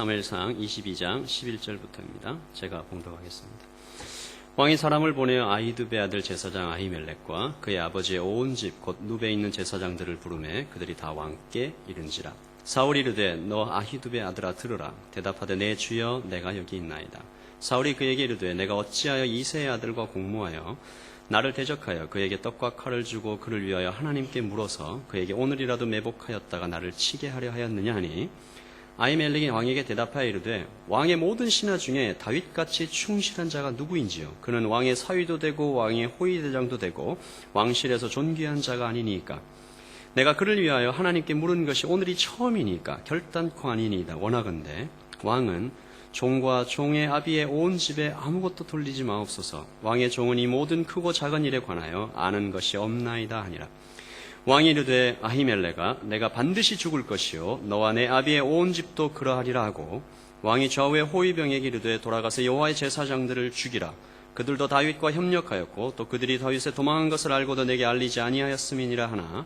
사무엘상 22장 11절부터입니다. 제가 봉독하겠습니다. 왕이 사람을 보내어 아히두베 아들 제사장 아히멜렉과 그의 아버지의 온 집 곧 누베에 있는 제사장들을 부르매 그들이 다 왕께 이른지라. 사울이 이르되 너 아히두베 아들아 들으라. 대답하되 내 주여 내가 여기 있나이다. 사울이 그에게 이르되 내가 어찌하여 이새의 아들과 공모하여 나를 대적하여 그에게 떡과 칼을 주고 그를 위하여 하나님께 물어서 그에게 오늘이라도 매복하였다가 나를 치게 하려 하였느냐 하니, 아히멜렉이 왕에게 대답하여 이르되 왕의 모든 신하 중에 다윗같이 충실한 자가 누구인지요? 그는 왕의 사위도 되고 왕의 호위대장도 되고 왕실에서 존귀한 자가 아니니까. 내가 그를 위하여 하나님께 물은 것이 오늘이 처음이니까 결단코 아니니이다. 원하건대 왕은 종과 종의 아비의 온 집에 아무것도 돌리지 마옵소서. 왕의 종은 이 모든 크고 작은 일에 관하여 아는 것이 없나이다 하니라. 왕이 이르되 아히멜렉아 내가 반드시 죽을 것이요 너와 내 아비의 온 집도 그러하리라 하고, 왕이 좌우의 호위병에게 이르되 돌아가서 여호와의 제사장들을 죽이라. 그들도 다윗과 협력하였고 또 그들이 다윗에 도망한 것을 알고도 내게 알리지 아니하였음이니라 하나,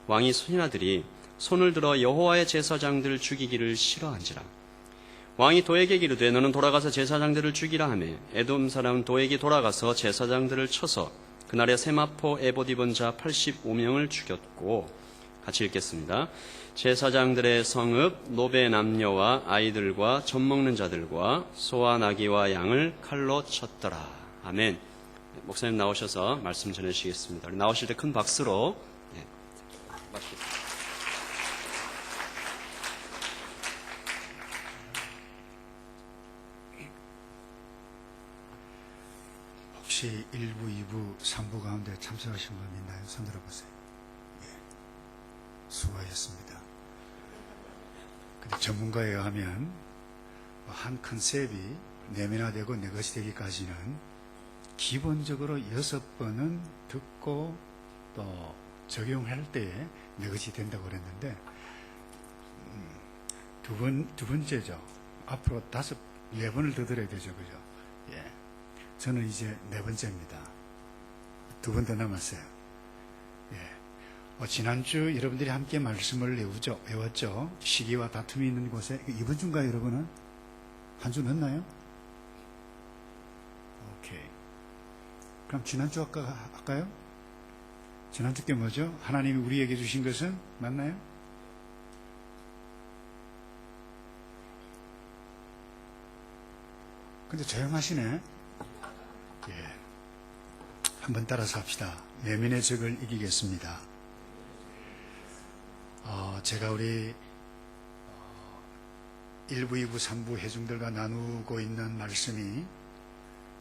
왕이 신하들이 손을 들어 여호와의 제사장들을 죽이기를 싫어한지라. 왕이 도에게 이르되 너는 돌아가서 제사장들을 죽이라 하매, 에돔 사람 도에게 돌아가서 제사장들을 쳐서 그날에 세마포 에봇 입은 자 85명을 죽였고, 같이 읽겠습니다. 제사장들의 성읍 노베 남녀와 아이들과 젖 먹는 자들과 소와 나귀와 양을 칼로 쳤더라. 아멘. 목사님 나오셔서 말씀 전해주시겠습니다. 나오실 때 큰 박수로 맞겠습니다. 혹시 1부, 2부, 3부 가운데 참석하신 분 있나요? 손 들어보세요. 예, 수고하셨습니다. 근데 전문가에 의하면 한 컨셉이 내면화되고 내 것이 되기까지는 기본적으로 6번은 듣고 또 적용할 때에 내 것이 된다고 그랬는데, 두 번째죠. 앞으로 4번을 더 들어야 되죠. 그죠? 예. 저는 이제 4번째입니다. 2번 더 남았어요. 예. 지난주 여러분들이 함께 말씀을 외웠죠. 시기와 다툼이 있는 곳에. 이번 주인가요, 여러분은? 한 주 넣었나요? 오케이. 그럼 지난주 할까요? 지난주 게 뭐죠? 하나님이 우리에게 주신 것은 맞나요? 근데 조용하시네. 예. 한번 따라서 합시다. 내면의 적을 이기겠습니다. 제가 우리 1부, 2부, 3부 회중들과 나누고 있는 말씀이,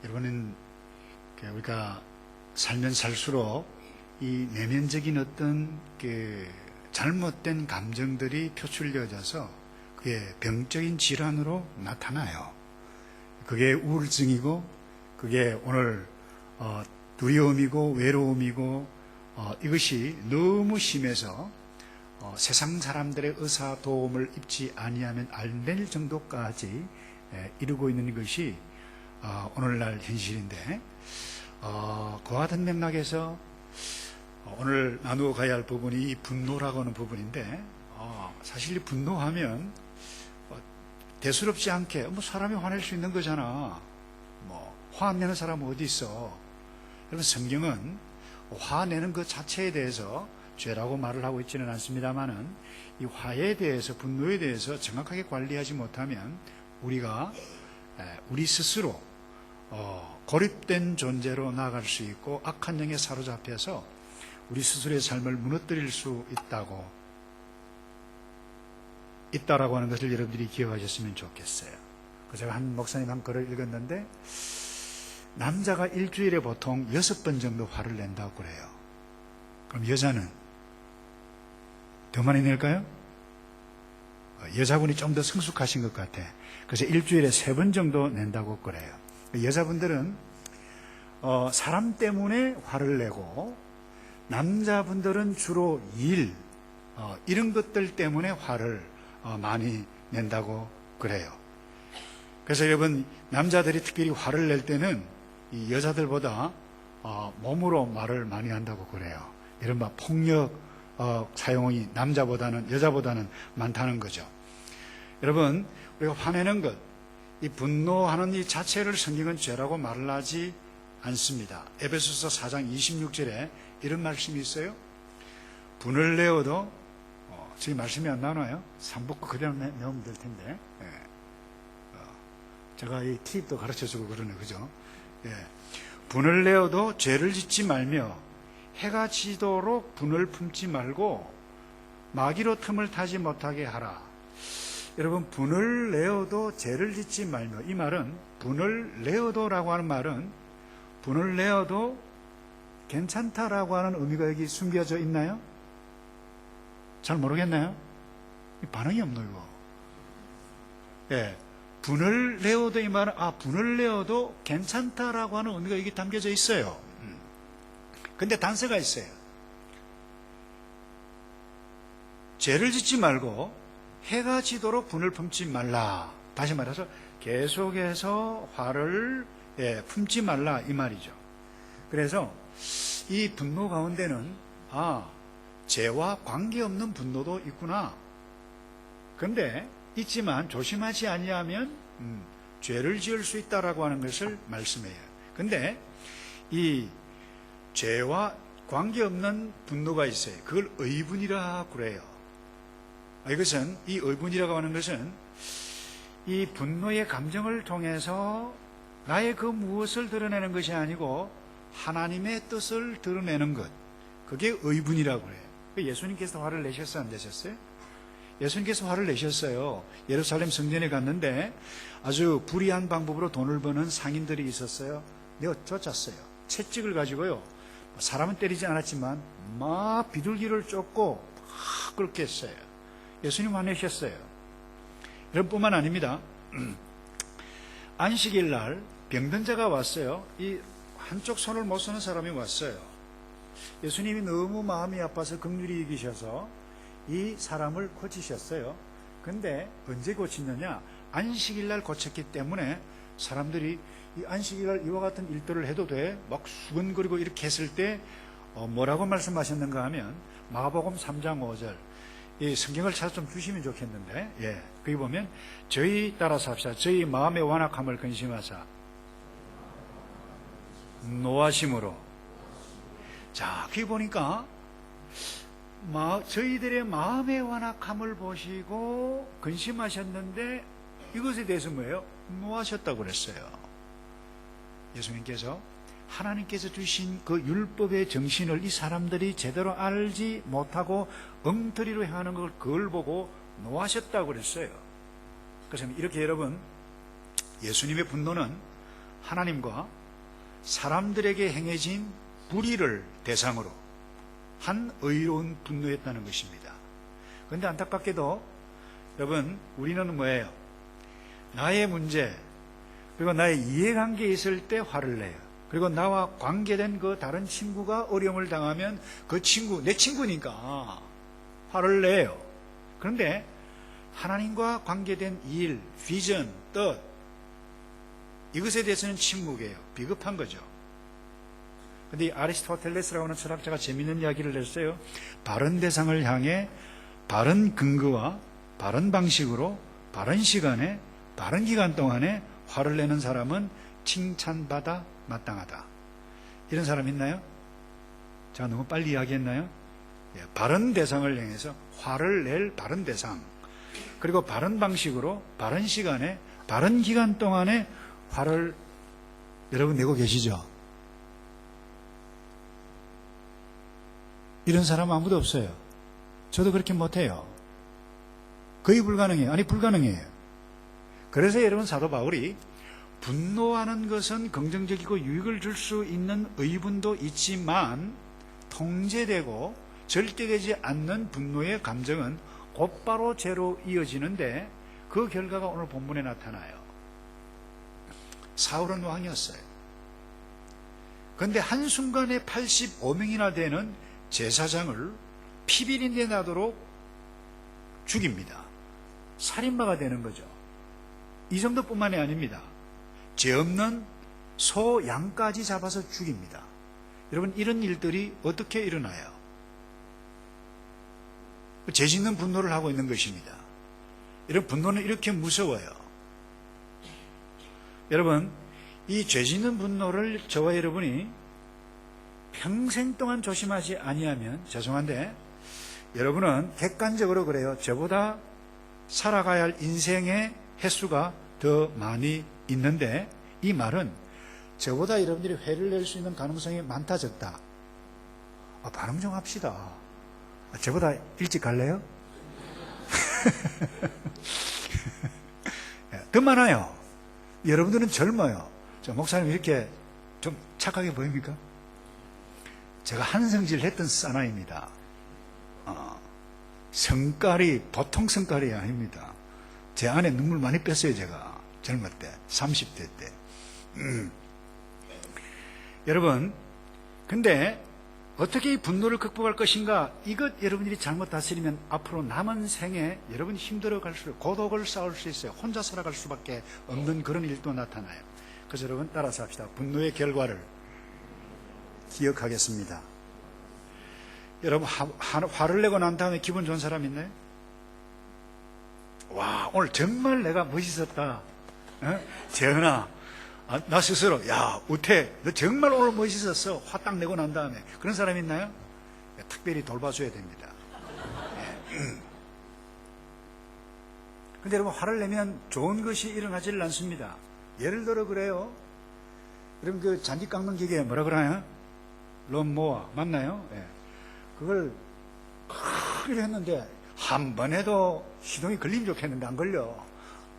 여러분은 우리가 살면 살수록 이 내면적인 어떤 잘못된 감정들이 표출되어져서 그게 병적인 질환으로 나타나요. 그게 우울증이고, 그게 오늘 두려움이고 외로움이고, 이것이 너무 심해서 세상 사람들의 의사 도움을 입지 아니하면 안 될 정도까지 이루고 있는 것이 오늘날 현실인데, 그와 같은 맥락에서 오늘 나누어 가야 할 부분이 이 분노라고 하는 부분인데, 사실 분노하면 대수롭지 않게 사람이 화낼 수 있는 거잖아. 화 안 내는 사람은 어디 있어? 여러분, 성경은 화내는 것 자체에 대해서 죄라고 말을 하고 있지는 않습니다만은, 이 화에 대해서, 분노에 대해서 정확하게 관리하지 못하면 우리가 우리 스스로 고립된 존재로 나아갈 수 있고, 악한 영에 사로잡혀서 우리 스스로의 삶을 무너뜨릴 수 있다라고 하는 것을 여러분들이 기억하셨으면 좋겠어요. 제가 한 목사님 한 글을 읽었는데, 남자가 일주일에 보통 6번 정도 화를 낸다고 그래요. 그럼 여자는 더 많이 낼까요? 여자분이 좀 더 성숙하신 것 같아. 그래서 일주일에 3번 정도 낸다고 그래요. 여자분들은 사람 때문에 화를 내고, 남자분들은 주로 이런 것들 때문에 화를 많이 낸다고 그래요. 그래서 여러분, 남자들이 특별히 화를 낼 때는 이 여자들보다 몸으로 말을 많이 한다고 그래요. 이른바 폭력 사용이 여자보다는 많다는 거죠. 여러분, 우리가 화내는 것, 이 분노하는 이 자체를 성경은 죄라고 말을 하지 않습니다. 에베소서 4장 26절에 이런 말씀이 있어요. 분을 내어도 지금 말씀이 안 나와요. 삼복구 그대로 내오면 될 텐데. 예. 제가 이 팁도 가르쳐주고 그러네, 그죠? 예. 분을 내어도 죄를 짓지 말며 해가 지도록 분을 품지 말고 마귀로 틈을 타지 못하게 하라. 여러분, 분을 내어도 죄를 짓지 말며, 이 말은 분을 내어도라고 하는 말은 분을 내어도 괜찮다라고 하는 의미가 여기 숨겨져 있나요? 잘 모르겠나요? 반응이 없노, 이거. 예. 분을 내어도 이 말은, 분을 내어도 괜찮다라고 하는 의미가 여기 담겨져 있어요. 근데 단서가 있어요. 죄를 짓지 말고 해가 지도록 분을 품지 말라. 다시 말해서 계속해서 화를 품지 말라, 이 말이죠. 그래서 이 분노 가운데는 죄와 관계없는 분노도 있구나. 근데 있지만 조심하지 아니하면 죄를 지을 수 있다라고 하는 것을 말씀해요. 근데 이 죄와 관계없는 분노가 있어요. 그걸 의분이라 그래요. 이것은, 이 의분이라고 하는 것은 이 분노의 감정을 통해서 나의 그 무엇을 드러내는 것이 아니고 하나님의 뜻을 드러내는 것, 그게 의분이라고 그래요. 예수님께서 화를 내셨어요, 안 내셨어요? 예수님께서 화를 내셨어요. 예루살렘 성전에 갔는데 아주 불의한 방법으로 돈을 버는 상인들이 있었어요. 내가 쫓았어요. 채찍을 가지고요, 사람은 때리지 않았지만 막 비둘기를 쫓고 막 그렇게 했어요. 예수님 화내셨어요. 여러분, 뿐만 아닙니다. 안식일 날 병든 자가 왔어요. 이 한쪽 손을 못 쓰는 사람이 왔어요. 예수님이 너무 마음이 아파서 긍휼히 여기셔서 이 사람을 고치셨어요. 근데 언제 고치느냐? 안식일 날 고쳤기 때문에 사람들이 이 안식일 날 이와 같은 일들을 해도 돼? 막 수근거리고 이렇게 했을 때 뭐라고 말씀하셨는가 하면 마가복음 3장 5절, 이 성경을 찾아 좀 주시면 좋겠는데, 거기 보면 저희 따라서 합시다. 저희 마음의 완악함을 근심하사 노하심으로. 자, 거기 보니까 저희들의 마음의 완악함을 보시고 근심하셨는데 이것에 대해서 뭐예요? 노하셨다고 그랬어요. 예수님께서 하나님께서 주신 그 율법의 정신을 이 사람들이 제대로 알지 못하고 엉터리로 행하는 걸, 그걸 보고 노하셨다고 그랬어요. 그래서 이렇게 여러분, 예수님의 분노는 하나님과 사람들에게 행해진 불의를 대상으로 한 의로운 분노였다는 것입니다. 그런데 안타깝게도 여러분, 우리는 뭐예요? 나의 문제, 그리고 나의 이해관계에 있을 때 화를 내요. 그리고 나와 관계된 그 다른 친구가 어려움을 당하면 그 친구, 내 친구니까 화를 내요. 그런데 하나님과 관계된 일, 비전, 뜻, 이것에 대해서는 침묵이에요. 비겁한 거죠. 근데 이 아리스토텔레스라고 하는 철학자가 재미있는 이야기를 했어요. 바른 대상을 향해 바른 근거와 바른 방식으로 바른 시간에 바른 기간 동안에 화를 내는 사람은 칭찬받아 마땅하다. 이런 사람 있나요? 제가 너무 빨리 이야기했나요? 바른 대상을 향해서 화를 낼 바른 대상, 그리고 바른 방식으로 바른 시간에 바른 기간 동안에 화를 여러분 내고 계시죠? 이런 사람 아무도 없어요. 저도 그렇게 못해요. 거의 불가능해요. 아니, 불가능해요. 그래서 여러분, 사도 바울이 분노하는 것은 긍정적이고 유익을 줄 수 있는 의분도 있지만 통제되고 절대되지 않는 분노의 감정은 곧바로 죄로 이어지는데 그 결과가 오늘 본문에 나타나요. 사울은 왕이었어요. 그런데 한순간에 85명이나 되는 제사장을 피비린내 나도록 죽입니다. 살인마가 되는 거죠. 이 정도뿐만이 아닙니다. 죄 없는 소, 양까지 잡아서 죽입니다. 여러분, 이런 일들이 어떻게 일어나요? 죄 짓는 분노를 하고 있는 것입니다. 이런 분노는 이렇게 무서워요. 여러분, 이 죄짓는 분노를 저와 여러분이 평생 동안 조심하지 아니하면 죄송한데 여러분은 객관적으로 그래요. 저보다 살아가야 할 인생의 횟수가 더 많이 있는데 이 말은 저보다 여러분들이 회를 낼 수 있는 가능성이 많다 적다. 반응 좀 합시다. 저보다 일찍 갈래요? 더 많아요. 여러분들은 젊어요. 목사님 이렇게 좀 착하게 보입니까? 제가 한성질 했던 사나이입니다. 성깔이 보통 성깔이 아닙니다. 제 안에 눈물 많이 뺐어요. 제가 젊을 때 30대 때. 여러분, 근데 어떻게 이 분노를 극복할 것인가? 이것 여러분들이 잘못 다스리면 앞으로 남은 생에 여러분이 힘들어 갈수록 고독을 쌓을 수 있어요. 혼자 살아갈 수밖에 없는 그런 일도 나타나요. 그래서 여러분 따라서 합시다. 분노의 결과를 기억하겠습니다. 여러분 화를 내고 난 다음에 기분 좋은 사람 있나요? 와, 오늘 정말 내가 멋있었다. 재현아, 나 스스로, 야, 우태, 너 정말 오늘 멋있었어. 화 딱 내고 난 다음에. 그런 사람 있나요? 특별히 돌봐줘야 됩니다. 근데 여러분, 화를 내면 좋은 것이 일어나질 않습니다. 예를 들어 그래요. 여러분, 그 잔디 깎는 기계 뭐라 그러나요? 럼모아. 맞나요? 예. 그걸 크게 했는데, 한 번 해도 시동이 걸리면 좋겠는데 안 걸려.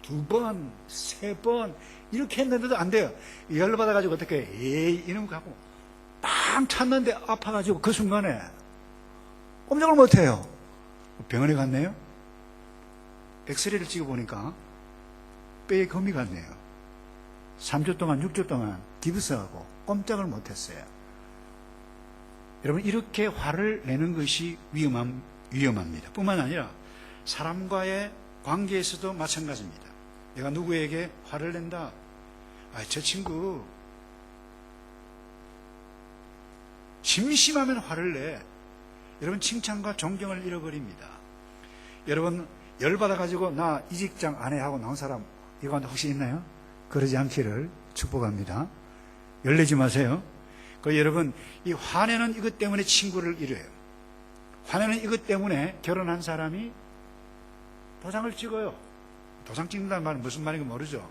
2번, 3번, 이렇게 했는데도 안 돼요. 열받아가지고 어떻게, 에이, 이놈 갖고, 빵 찼는데 아파가지고 그 순간에 꼼짝을 못해요. 병원에 갔네요? 엑스레이를 찍어보니까 뼈에 검이 갔네요. 3주 동안, 6주 동안 기부스하고 꼼짝을 못했어요. 여러분, 이렇게 화를 내는 것이 위험합니다. 뿐만 아니라 사람과의 관계에서도 마찬가지입니다. 내가 누구에게 화를 낸다. 저 친구 심심하면 화를 내. 여러분, 칭찬과 존경을 잃어버립니다. 여러분, 열받아가지고 나 이 직장 안 해 하고 나온 사람 이거 혹시 있나요? 그러지 않기를 축복합니다. 열내지 마세요. 여러분, 이 화내는 이것 때문에 친구를 잃어요. 화내는 이것 때문에 결혼한 사람이 도장을 찍어요. 도장 찍는다는 말은 무슨 말인지 모르죠.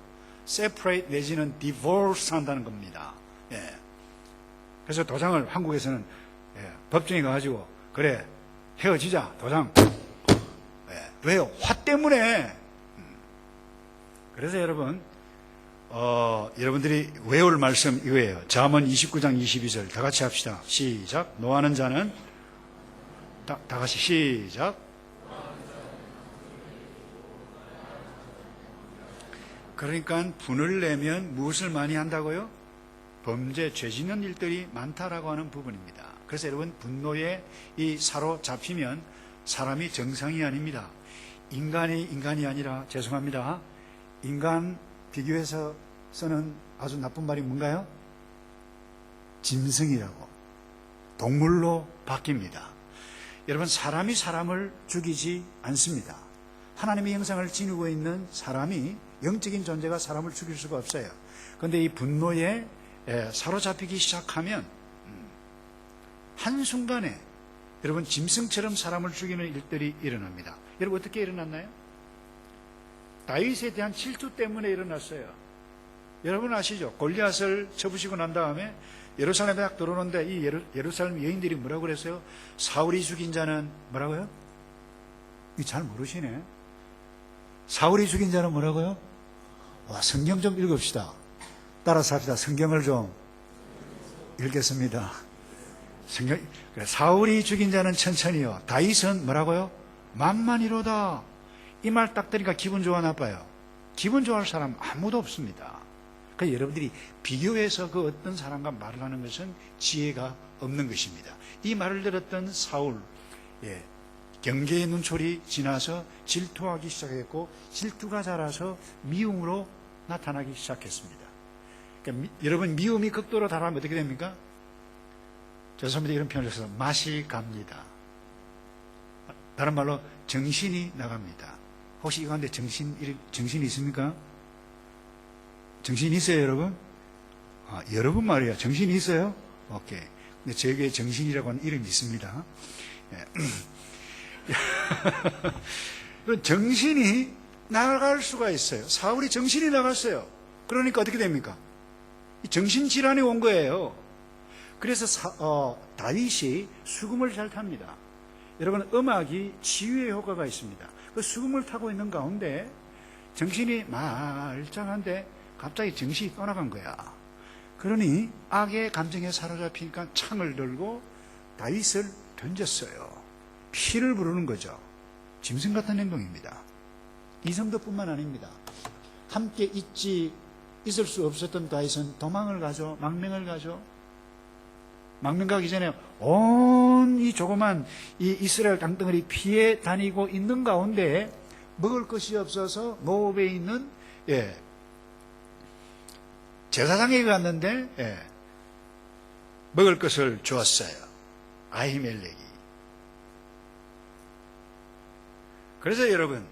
separate 내지는 divorce 한다는 겁니다. 예. 그래서 도장을 한국에서는 법정에 가가지고 그래 헤어지자 도장. 예. 왜요? 화 때문에. 그래서 여러분 여러분들이 외울 말씀 이거예요. 잠언 29장 22절 다 같이 합시다. 시작. 노하는 자는 다 같이 시작. 그러니까 분을 내면 무엇을 많이 한다고요? 범죄, 죄 짓는 일들이 많다라고 하는 부분입니다. 그래서 여러분, 분노에 이 사로잡히면 사람이 정상이 아닙니다. 인간이 아니라, 죄송합니다. 인간 비교해서는 아주 나쁜 말이 뭔가요? 짐승이라고. 동물로 바뀝니다. 여러분, 사람이 사람을 죽이지 않습니다. 하나님의 형상을 지니고 있는 사람이, 영적인 존재가 사람을 죽일 수가 없어요. 그런데 이 분노에 사로잡히기 시작하면 한순간에 여러분, 짐승처럼 사람을 죽이는 일들이 일어납니다. 여러분, 어떻게 일어났나요? 다윗에 대한 질투 때문에 일어났어요. 여러분 아시죠? 골리앗을 쳐부시고 난 다음에 예루살렘에 딱 들어오는데 이 예루살렘 여인들이 뭐라고 그랬어요? 사울이 죽인 자는 뭐라고요? 이거 잘 모르시네. 사울이 죽인 자는 뭐라고요? 성경 좀 읽읍시다. 따라서 합시다. 성경을 좀 읽겠습니다. 사울이 죽인 자는 천천히요. 다윗은 뭐라고요? 만만이로다. 이 말 딱 들으니까 기분 좋아 나빠요? 기분 좋아할 사람 아무도 없습니다. 그러니까 여러분들이 비교해서 그 어떤 사람과 말을 하는 것은 지혜가 없는 것입니다. 이 말을 들었던 사울, 경계의 눈초리 지나서 질투하기 시작했고, 질투가 자라서 미움으로 나타나기 시작했습니다. 그러니까 여러분, 미움이 극도로 달하면 어떻게 됩니까? 죄송합니다. 이런 표현을 써서 맛이 갑니다. 다른 말로 정신이 나갑니다. 혹시 이 가운데 정신이 있습니까? 정신 있어요, 여러분? 여러분 말이에요. 정신이 있어요? 오케이. 근데 저에게 정신이라고 하는 이름이 있습니다. 예. 정신이 나갈 수가 있어요. 사울이 정신이 나갔어요. 그러니까 어떻게 됩니까? 정신질환이 온 거예요. 그래서 다윗이 수금을 잘 탑니다. 여러분, 음악이 치유의 효과가 있습니다. 그 수금을 타고 있는 가운데 정신이 말짱한데 갑자기 정신이 떠나간 거야. 그러니 악의 감정에 사로잡히니까 창을 들고 다윗을 던졌어요. 피를 부르는 거죠. 짐승 같은 행동입니다. 이 정도뿐만 아닙니다. 함께 있을 수 없었던 다윗은 도망을 가죠. 망명을 가죠. 망명 가기 전에 온 이 조그만 이 이스라엘 땅덩어리 피해 다니고 있는 가운데 먹을 것이 없어서 모압에 있는 제사장에게 갔는데 먹을 것을 주었어요. 아히멜렉이. 그래서 여러분,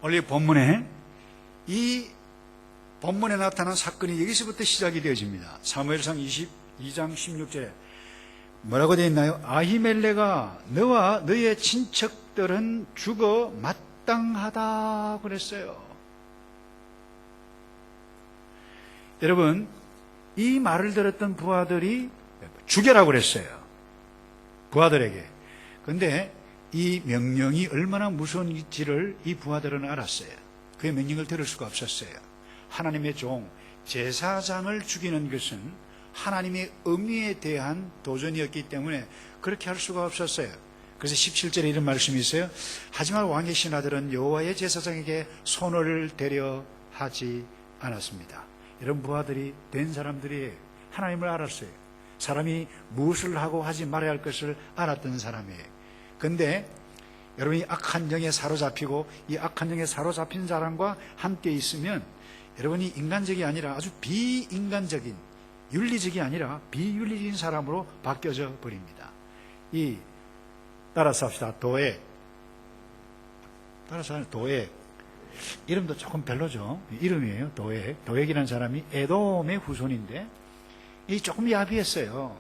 오늘 본문에 이 본문에 나타난 사건이 여기서부터 시작이 되어집니다. 사무엘상 22장 16절에 뭐라고 되어 있나요? 아히멜렉아, 너와 너의 친척들은 죽어 마땅하다 그랬어요. 여러분, 이 말을 들었던 부하들이 죽여라고 그랬어요. 부하들에게. 그런데 이 명령이 얼마나 무서운지를 이 부하들은 알았어요. 그의 명령을 들을 수가 없었어요. 하나님의 종, 제사장을 죽이는 것은 하나님의 의미에 대한 도전이었기 때문에 그렇게 할 수가 없었어요. 그래서 17절에 이런 말씀이 있어요. 하지만 왕의 신하들은 여호와의 제사장에게 손을 대려 하지 않았습니다. 이런 부하들이 된 사람들이 하나님을 알았어요. 사람이 무엇을 하고 하지 말아야 할 것을 알았던 사람이에요. 그런데 여러분이 악한 영에 사로잡히고 이 악한 영에 사로잡힌 사람과 함께 있으면 여러분이 인간적이 아니라 아주 비인간적인, 윤리적이 아니라 비윤리적인 사람으로 바뀌어져 버립니다. 따라서 합시다. 도액. 따라서 하는 도액. 이름도 조금 별로죠. 이름이에요. 도액. 도액이라는 사람이 에돔의 후손인데 이 조금 야비했어요.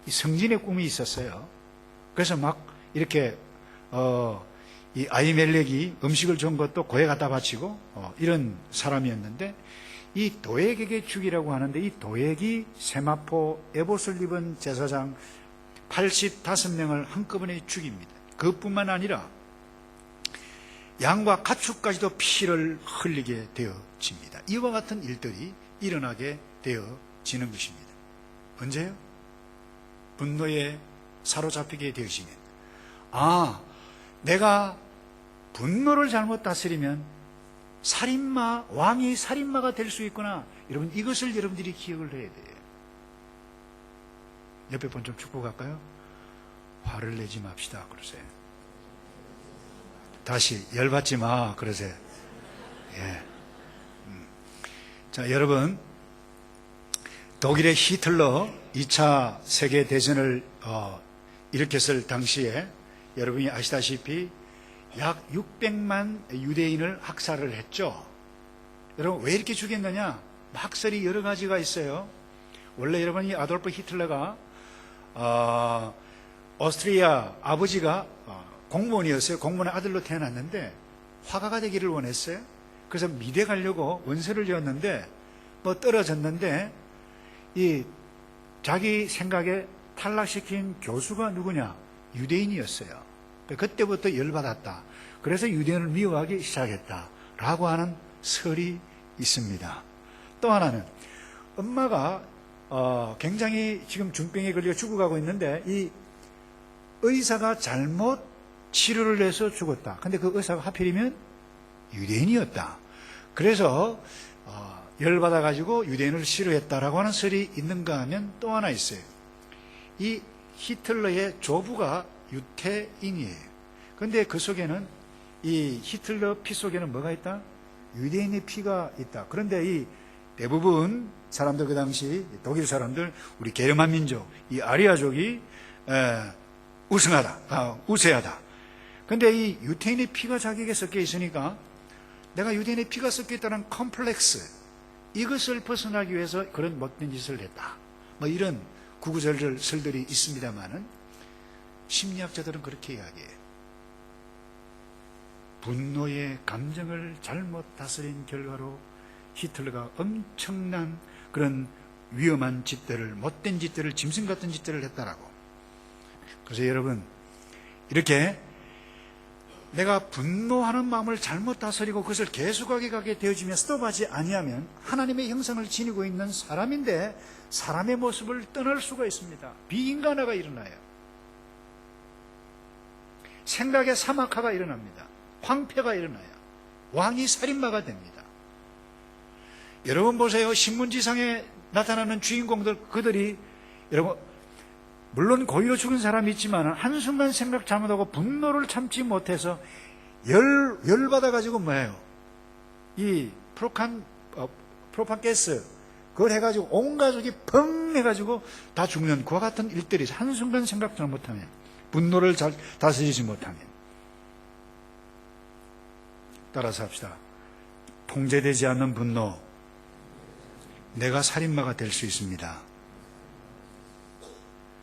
이 성진의 꿈이 있었어요. 그래서 막 이렇게 이 아히멜렉이 음식을 준 것도 고에 갖다 바치고 이런 사람이었는데 이 도액에게 죽이라고 하는데 이 도액이 세마포 에봇을 입은 제사장 85명을 한꺼번에 죽입니다. 그것뿐만 아니라 양과 가축까지도 피를 흘리게 되어집니다. 이와 같은 일들이 일어나게 되어지는 것입니다. 언제요? 분노에 사로잡히게 되어지면, 내가 분노를 잘못 다스리면 왕이 살인마가 될 수 있구나. 여러분, 이것을 여러분들이 기억을 해야 돼요. 옆에 분 좀 축복 할까요? 화를 내지 맙시다 그러세요. 다시 열받지 마 그러세요. 예. 자, 여러분, 독일의 히틀러 2차 세계대전을 일으켰을 당시에 여러분이 아시다시피 약 600만 유대인을 학살을 했죠. 여러분, 왜 이렇게 죽였느냐? 학설이 여러 가지가 있어요. 원래 여러분이 아돌프 히틀러가 오스트리아 아버지가 공무원이었어요. 공무원의 아들로 태어났는데 화가가 되기를 원했어요. 그래서 미대 가려고 원서를 지었는데 떨어졌는데 이 자기 생각에 탈락시킨 교수가 누구냐? 유대인이었어요. 그때부터 열받았다. 그래서 유대인을 미워하기 시작했다라고 하는 설이 있습니다. 또 하나는 엄마가 굉장히 지금 중병에 걸려 죽어가고 있는데 이 의사가 잘못 치료를 해서 죽었다. 근데 그 의사가 하필이면 유대인이었다. 그래서 열받아가지고 유대인을 싫어했다라고 하는 설이 있는가 하면 또 하나 있어요. 이 히틀러의 조부가 유태인이에요. 그런데 그 속에는 이 히틀러 피 속에는 뭐가 있다? 유대인의 피가 있다. 그런데 이 대부분 사람들, 그 당시 독일 사람들, 우리 게르만 민족, 이 아리아족이 우세하다. 근데 이 유태인의 피가 자기에게 섞여 있으니까 내가 유대인의 피가 섞여 있다는 컴플렉스, 이것을 벗어나기 위해서 그런 못된 짓을 했다. 뭐 이런 구구절절 설들이 있습니다만은 심리학자들은 그렇게 이야기해요. 분노의 감정을 잘못 다스린 결과로 히틀러가 엄청난 그런 위험한 짓들을, 못된 짓들을, 짐승 같은 짓들을 했다라고. 그래서 여러분, 이렇게 내가 분노하는 마음을 잘못 다스리고 그것을 계속하게 가게 되어지면 스톱하지 아니하면 하나님의 형상을 지니고 있는 사람인데 사람의 모습을 떠날 수가 있습니다. 비인간화가 일어나요. 생각의 사막화가 일어납니다. 황폐가 일어나요. 왕이 살인마가 됩니다. 여러분 보세요. 신문지상에 나타나는 주인공들, 그들이 여러분 물론 고의로 죽은 사람이 있지만 한순간 생각 잘못하고 분노를 참지 못해서 열받아가지고 뭐예요? 이 프로판가스 그걸 해가지고 온 가족이 펑 해가지고 다 죽는 그와 같은 일들이 한순간 생각 잘못하면, 분노를 잘 다스리지 못하면. 따라서 합시다. 통제되지 않는 분노, 내가 살인마가 될 수 있습니다.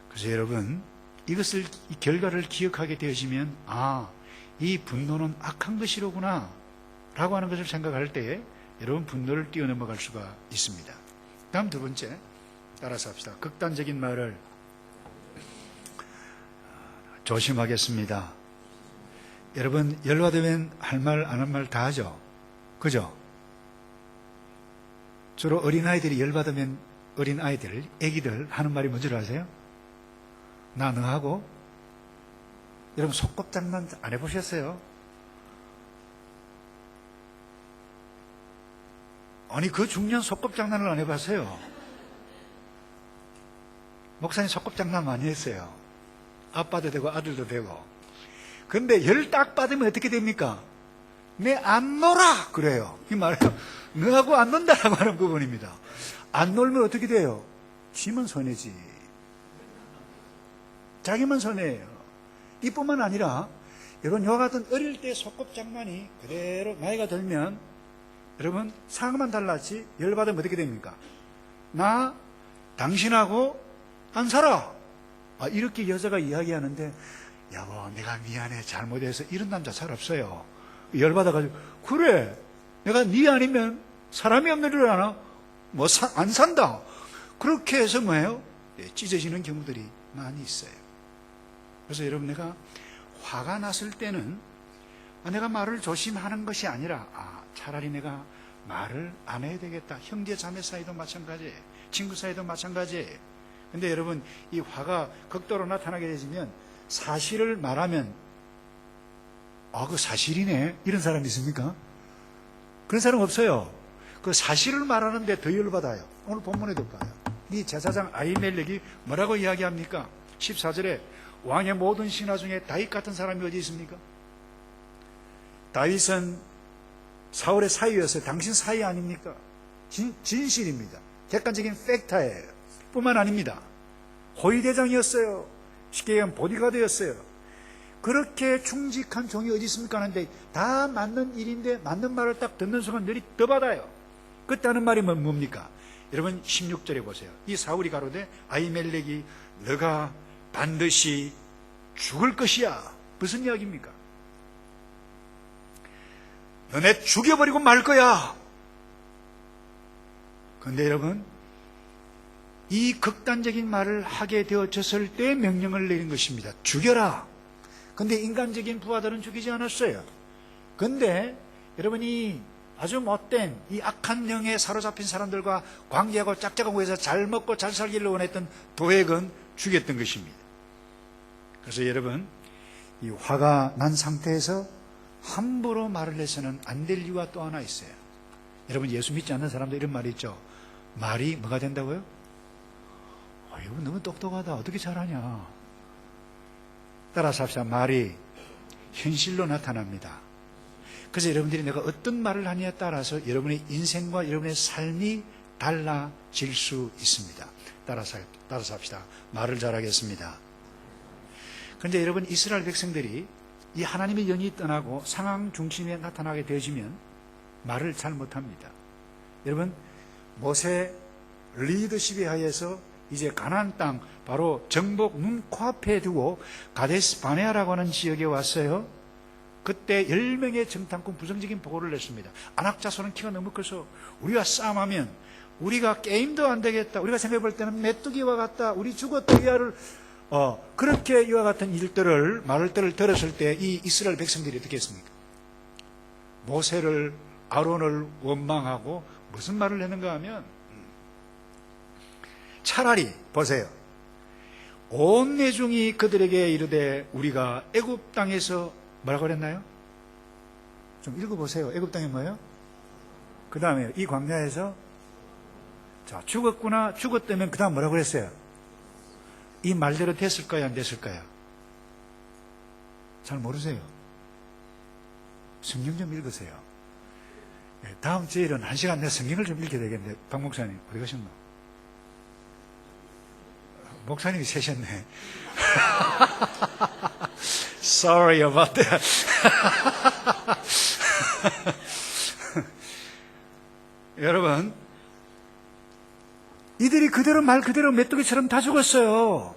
그래서 여러분, 이것을, 이 결과를 기억하게 되어지면, 이 분노는 악한 것이로구나 라고 하는 것을 생각할 때에 여러분 분노를 뛰어넘어갈 수가 있습니다. 다음 두 번째, 따라서 합시다. 극단적인 말을 조심하겠습니다. 여러분, 열받으면 할 말 안 한 말 다 하죠. 그죠? 주로 어린아이들이 열받으면 어린아이들, 애기들 하는 말이 뭔지 아세요? 나 너 하고. 여러분 속꿉장난 안 해보셨어요? 아니 그 중요한 속꿉장난을 안 해봤어요. 목사님 속꿉장난 많이 했어요. 아빠도 되고 아들도 되고. 근데 열 딱 받으면 어떻게 됩니까? 내 안 놀아 그래요. 이 말이에요. 너하고 안 논다라고 하는 부분입니다. 안 놀면 어떻게 돼요? 지면 손해지. 자기만 손해예요. 이뿐만 아니라 여러분 이와 같은 어릴 때 속꿉장난이 그대로 나이가 들면 여러분 상황만 달랐지 열받으면 어떻게 됩니까? 나 당신하고 안 살아. 이렇게 여자가 이야기하는데 여보 내가 미안해 잘못해서, 이런 남자 잘 없어요. 열받아가지고 그래 내가 네 아니면 사람이 없는 줄 아나? 뭐 안 산다. 그렇게 해서 뭐예요? 찢어지는 경우들이 많이 있어요. 그래서 여러분 내가 화가 났을 때는 내가 말을 조심하는 것이 아니라 차라리 내가 말을 안 해야 되겠다. 형제 자매 사이도 마찬가지, 친구 사이도 마찬가지. 근데 여러분 이 화가 극도로 나타나게 되면 사실을 말하면 그 사실이네 이런 사람 있습니까? 그런 사람 없어요. 그 사실을 말하는데 더 열받아요. 오늘 본문에도 봐요. 이 제사장 아히멜렉이 뭐라고 이야기합니까? 14절에 왕의 모든 신하 중에 다윗 같은 사람이 어디 있습니까? 다윗은 사울의 사위였어요. 당신 사위 아닙니까? 진실입니다. 객관적인 팩터예요. 뿐만 아닙니다. 호위대장이었어요. 쉽게 얘기하면 보디가드였어요. 그렇게 충직한 종이 어디 있습니까? 하는데 다 맞는 일인데 맞는 말을 딱 듣는 순간 ner이 더 받아요. 그때 하는 말이 뭡니까? 여러분 16절에 보세요. 이 사울이 가로되 아히멜렉이 너가 반드시 죽을 것이야. 무슨 이야기입니까? 너네 죽여버리고 말 거야. 그런데 여러분 이 극단적인 말을 하게 되어졌을 때 명령을 내린 것입니다. 죽여라. 근데 인간적인 부하들은 죽이지 않았어요. 근데 여러분이 아주 못된 이 악한 영에 사로잡힌 사람들과 관계하고 짝짝하고 해서 잘 먹고 잘 살기를 원했던 도액은 죽였던 것입니다. 그래서 여러분 이 화가 난 상태에서 함부로 말을 해서는 안 될 이유가 또 하나 있어요. 여러분 예수 믿지 않는 사람들 이런 말이 있죠. 말이 뭐가 된다고요? 이거 너무 똑똑하다. 어떻게 잘하냐. 따라서 합시다. 말이 현실로 나타납니다. 그래서 여러분들이 내가 어떤 말을 하느냐에 따라서 여러분의 인생과 여러분의 삶이 달라질 수 있습니다. 따라서 합시다. 말을 잘하겠습니다. 그런데 여러분 이스라엘 백성들이 이 하나님의 영이 떠나고 상황 중심에 나타나게 되어지면 말을 잘 못합니다. 여러분, 모세 리더십에 하에서 이제 가나안 땅 바로 정복 눈 코앞에 두고 가데스 바네아라고 하는 지역에 왔어요. 그때 10명의 정탐꾼 부정적인 보고를 냈습니다. 안악자손은 키가 너무 커서 우리가 싸움하면 우리가 게임도 안 되겠다. 우리가 생각해 볼 때는 메뚜기와 같다. 우리 죽었다. 이하를 그렇게 이와 같은 일들을 말들을 들었을 때 이 이스라엘 백성들이 어떻게 했습니까? 모세를 아론을 원망하고 무슨 말을 했는가 하면 차라리 보세요. 온 내중이 그들에게 이르되 우리가 애굽 땅에서 뭐라고 그랬나요? 좀 읽어보세요. 애굽 땅이 뭐예요? 그 다음에 이 광야에서 자 죽었구나. 죽었다면 그 다음 뭐라고 그랬어요? 이 말대로 됐을까요? 안 됐을까요? 잘 모르세요. 성경 좀 읽으세요. 다음 주일은 1시간 내 성경을 좀 읽게 되겠는데 박 목사님 어디 가셨노? 목사님이 세셨네. Sorry about that. 여러분, 이들이 그대로 말 그대로 메뚜기처럼 다 죽었어요.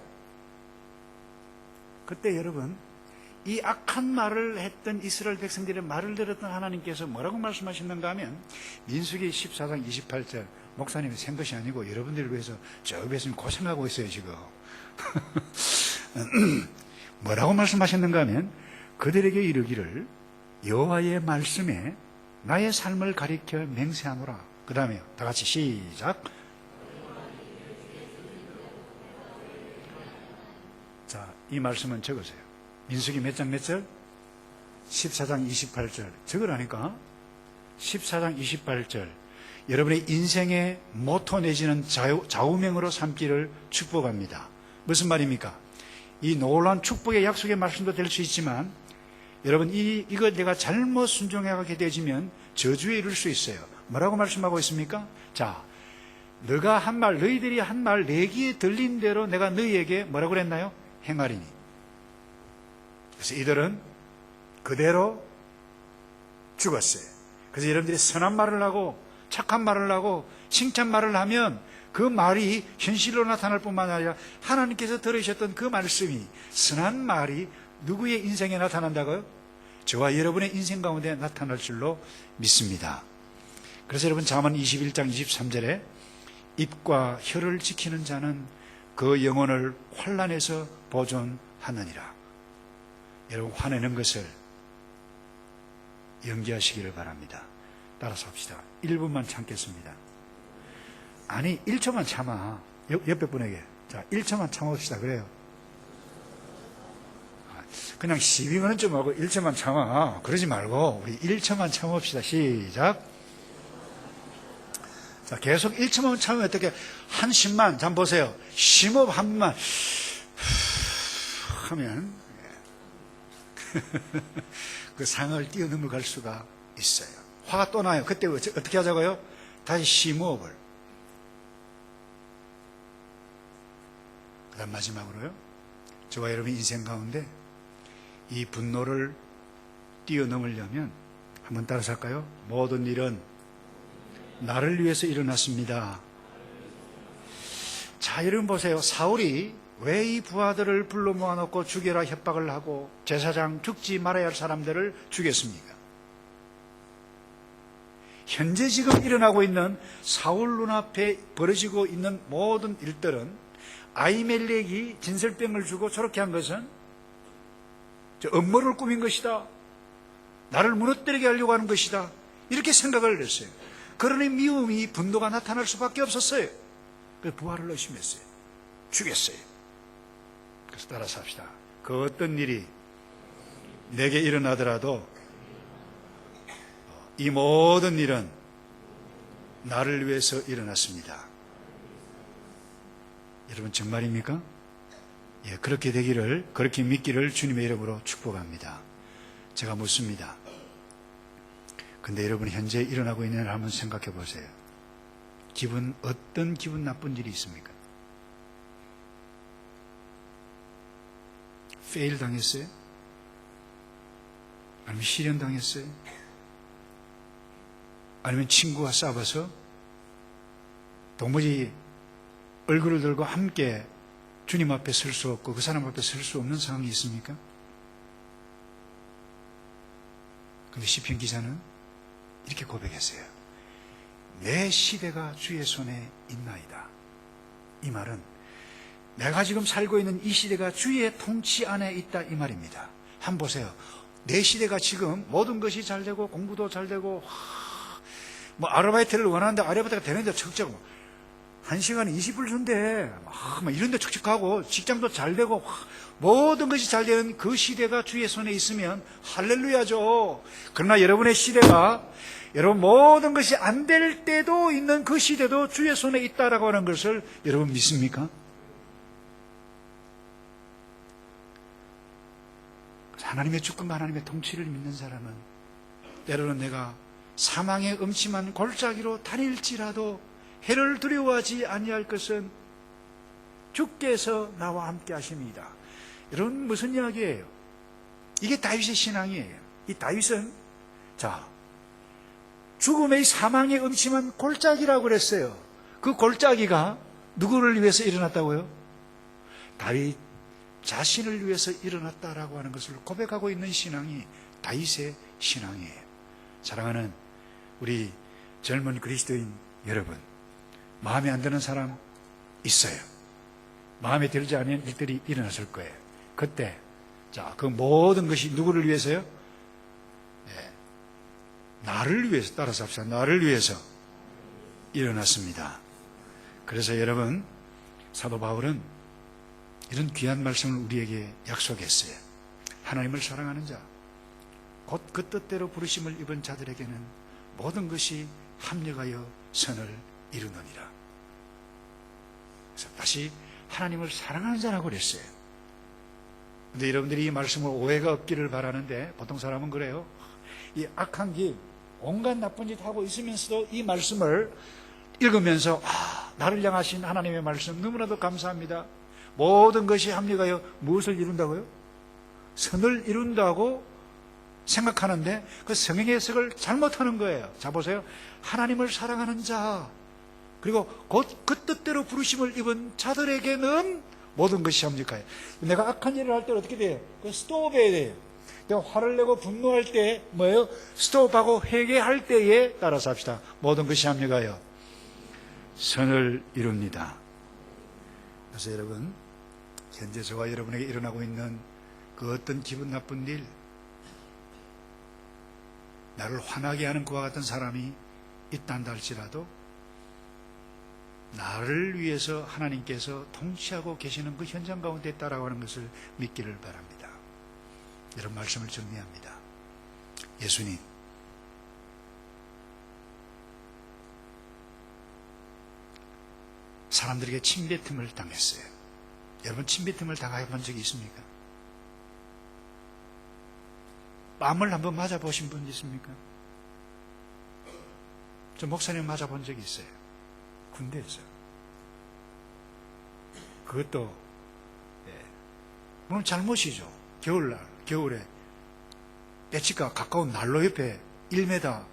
그때 여러분, 이 악한 말을 했던 이스라엘 백성들의 말을 들었던 하나님께서 뭐라고 말씀하셨는가 하면 민수기 14장 28절 목사님이 센 것이 아니고 여러분들을 위해서 저 위에서 고생하고 있어요 지금. 뭐라고 말씀하셨는가 하면 그들에게 이르기를 여호와의 말씀에 나의 삶을 가리켜 맹세하노라. 그 다음에 다 같이 시작. 자, 이 말씀은 적으세요. 민수기 몇 장 몇 절? 14장 28절. 적으라니까. 14장 28절. 여러분의 인생의 모토 내지는 좌우명으로 삼기를 축복합니다. 무슨 말입니까? 이 놀라운 축복의 약속의 말씀도 될 수 있지만 여러분 이거 내가 잘못 순종하게 되어지면 저주에 이를 수 있어요. 뭐라고 말씀하고 있습니까? 자, 너가 한 말, 너희들이 한 말 내 귀에 들린 대로 내가 너희에게 뭐라고 그랬나요? 행하리니. 그래서 이들은 그대로 죽었어요. 그래서 여러분들이 선한 말을 하고 착한 말을 하고 칭찬 말을 하면 그 말이 현실로 나타날 뿐만 아니라 하나님께서 들으셨던 그 말씀이 선한 말이 누구의 인생에 나타난다고요? 저와 여러분의 인생 가운데 나타날 줄로 믿습니다. 그래서 여러분 잠언 21장 23절에 입과 혀를 지키는 자는 그 영혼을 환난에서 보존하느니라. 여러분 화내는 것을 연기하시기를 바랍니다. 따라서 합시다. 1분만 참겠습니다. 아니 1초만 참아. 옆에 분에게 자 1초만 참읍시다. 그래요. 그냥 시비는 좀 하고 1초만 참아. 그러지 말고 우리 1초만 참읍시다. 시작. 자 계속 1초만 참으면 어떻게 한심만 잠 보세요. 심호흡 한 번만 하면 그 상을 뛰어넘어갈 수가 있어요. 화가 또 나요. 그때 어떻게 하자고요? 다시 심호흡을. 그 다음 마지막으로요. 저와 여러분 인생 가운데 이 분노를 뛰어넘으려면 한번 따라서 할까요? 모든 일은 나를 위해서 일어났습니다. 자, 여러분 보세요. 사울이 왜 이 부하들을 불러 모아놓고 죽여라 협박을 하고 제사장 죽지 말아야 할 사람들을 죽였습니까? 현재 지금 일어나고 있는 사울 눈앞에 벌어지고 있는 모든 일들은 아히멜렉이 진설병을 주고 저렇게 한 것은 음모를 꾸민 것이다. 나를 무너뜨리게 하려고 하는 것이다. 이렇게 생각을 했어요. 그러니 미움이 분노가 나타날 수밖에 없었어요. 그래서 부하를 의심했어요. 죽였어요. 그래서 따라서 합시다. 그 어떤 일이 내게 일어나더라도 이 모든 일은 나를 위해서 일어났습니다. 여러분 정말입니까? 예, 그렇게 되기를, 그렇게 믿기를 주님의 이름으로 축복합니다. 제가 묻습니다. 근데 여러분 현재 일어나고 있는 일 한번 생각해 보세요. 어떤 기분 나쁜 일이 있습니까? 페일 당했어요? 아니면 실현당했어요? 아니면 친구와 싸워서 도무지 얼굴을 들고 함께 주님 앞에 설 수 없고 그 사람 앞에 설 수 없는 상황이 있습니까? 근데 시편 기자는 이렇게 고백했어요. 내 시대가 주의 손에 있나이다. 이 말은 내가 지금 살고 있는 이 시대가 주의 통치 안에 있다 이 말입니다. 한번 보세요. 내 시대가 지금 모든 것이 잘 되고 공부도 잘 되고 뭐 아르바이트를 원하는데 아르바이트가 되는데 척척 1시간에 20불 준대 막 이런데 척척하고 직장도 잘 되고 모든 것이 잘 되는 그 시대가 주의 손에 있으면 할렐루야죠. 그러나 여러분의 시대가 여러분 모든 것이 안 될 때도 있는 그 시대도 주의 손에 있다라고 하는 것을 여러분 믿습니까? 하나님의 주권과 하나님의 통치를 믿는 사람은 때로는 내가 사망의 음침한 골짜기로 다닐지라도 해를 두려워하지 아니할 것은 주께서 나와 함께 하십니다. 여러분 무슨 이야기예요? 이게 다윗의 신앙이에요. 이 다윗은 죽음의 사망의 음침한 골짜기라고 그랬어요. 그 골짜기가 누구를 위해서 일어났다고요? 다윗 자신을 위해서 일어났다라고 하는 것을 고백하고 있는 신앙이 다윗의 신앙이에요. 사랑하는 우리 젊은 그리스도인 여러분, 마음에 안 드는 사람 있어요. 마음에 들지 않은 일들이 일어났을 거예요. 그때 그 모든 것이 누구를 위해서요? 나를 위해서, 따라서 합시다. 나를 위해서 일어났습니다. 그래서 여러분, 사도 바울은 이런 귀한 말씀을 우리에게 약속했어요. 하나님을 사랑하는 자, 곧 그 뜻대로 부르심을 입은 자들에게는 모든 것이 합력하여 선을 이루느니라. 그래서 다시 하나님을 사랑하는 자라고 그랬어요. 근데 여러분들이 이 말씀을 오해가 없기를 바라는데 보통 사람은 그래요. 이 악한 길, 온갖 나쁜 짓 하고 있으면서도 이 말씀을 읽으면서 나를 향하신 하나님의 말씀 너무나도 감사합니다. 모든 것이 합력하여 무엇을 이룬다고요? 선을 이룬다고 생각하는데 그 성경의 해석을 잘못하는 거예요. 자 보세요. 하나님을 사랑하는 자 그리고 곧 그 뜻대로 부르심을 입은 자들에게는 모든 것이 합력하여. 내가 악한 일을 할 때 어떻게 돼요? 스톱해야 돼요. 내가 화를 내고 분노할 때 뭐예요? 스톱하고 회개할 때에 따라서 합시다. 모든 것이 합력하여 선을 이룹니다. 그래서 여러분, 현재 저와 여러분에게 일어나고 있는 그 어떤 기분 나쁜 일, 나를 화나게 하는 그와 같은 사람이 있단다 할지라도 나를 위해서 하나님께서 통치하고 계시는 그 현장 가운데 있다라고 하는 것을 믿기를 바랍니다. 이런 말씀을 정리합니다. 예수님, 사람들에게 침뱉음을 당했어요. 여러분 침뱉음을 당해본 적이 있습니까? 뺨을 한번 맞아보신 분 있습니까? 저 목사님 맞아본 적이 있어요. 군대에서. 그것도 물론 잘못이죠. 겨울에 배치가 가까운 난로 옆에 1m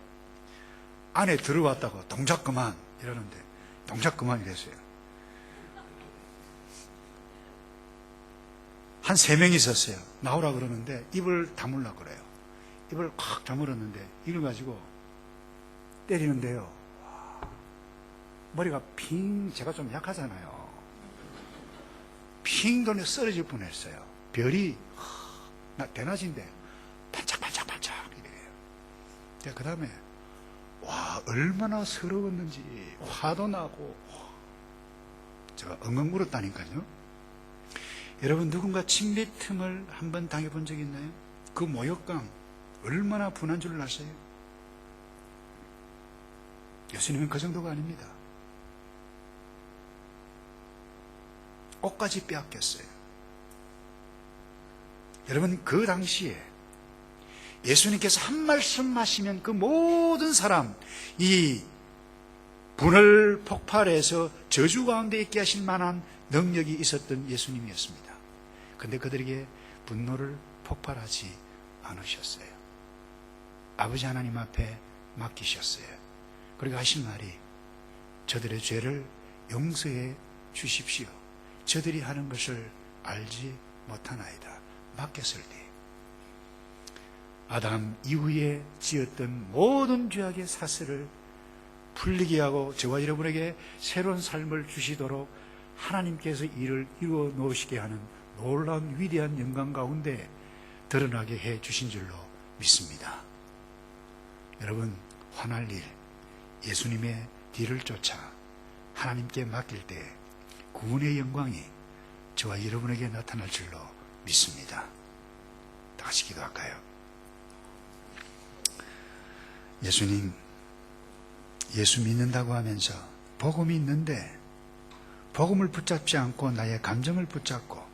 안에 들어왔다고 동작 그만 이러는데 동작 그만 이랬어요. 한 3명이 있었어요. 나오라 그러는데 입을 다물라 그래요. 입을 콱 다물었는데 이걸 가지고 때리는데요. 머리가 핑, 제가 좀 약하잖아요. 핑 돌려 쓰러질 뻔했어요. 별이 대낮인데 반짝반짝반짝 이래요. 그 다음에 와 얼마나 서러웠는지 화도 나고 제가 엉엉 울었다니까요. 여러분 누군가 침뱉음을 한번 당해본 적 있나요? 그 모욕감 얼마나 분한 줄 아세요? 예수님은 그 정도가 아닙니다. 옷까지 빼앗겼어요. 여러분 그 당시에 예수님께서 한 말씀 하시면 그 모든 사람 이 분을 폭발해서 저주 가운데 있게 하실 만한 능력이 있었던 예수님이었습니다. 그런데 그들에게 분노를 폭발하지 않으셨어요. 아버지 하나님 앞에 맡기셨어요. 그리고 하신 말이 저들의 죄를 용서해 주십시오. 저들이 하는 것을 알지 못하나이다. 맡겼을 때 아담 이후에 지었던 모든 죄악의 사슬을 풀리게 하고 저와 여러분에게 새로운 삶을 주시도록 하나님께서 일을 이루어 놓으시게 하는 놀라운 위대한 영광 가운데 드러나게 해 주신 줄로 믿습니다. 여러분, 화날 일, 예수님의 뒤를 쫓아 하나님께 맡길 때 구원의 영광이 저와 여러분에게 나타날 줄로 믿습니다. 다 같이 기도할까요? 예수님, 예수 믿는다고 하면서 복음이 있는데 복음을 붙잡지 않고 나의 감정을 붙잡고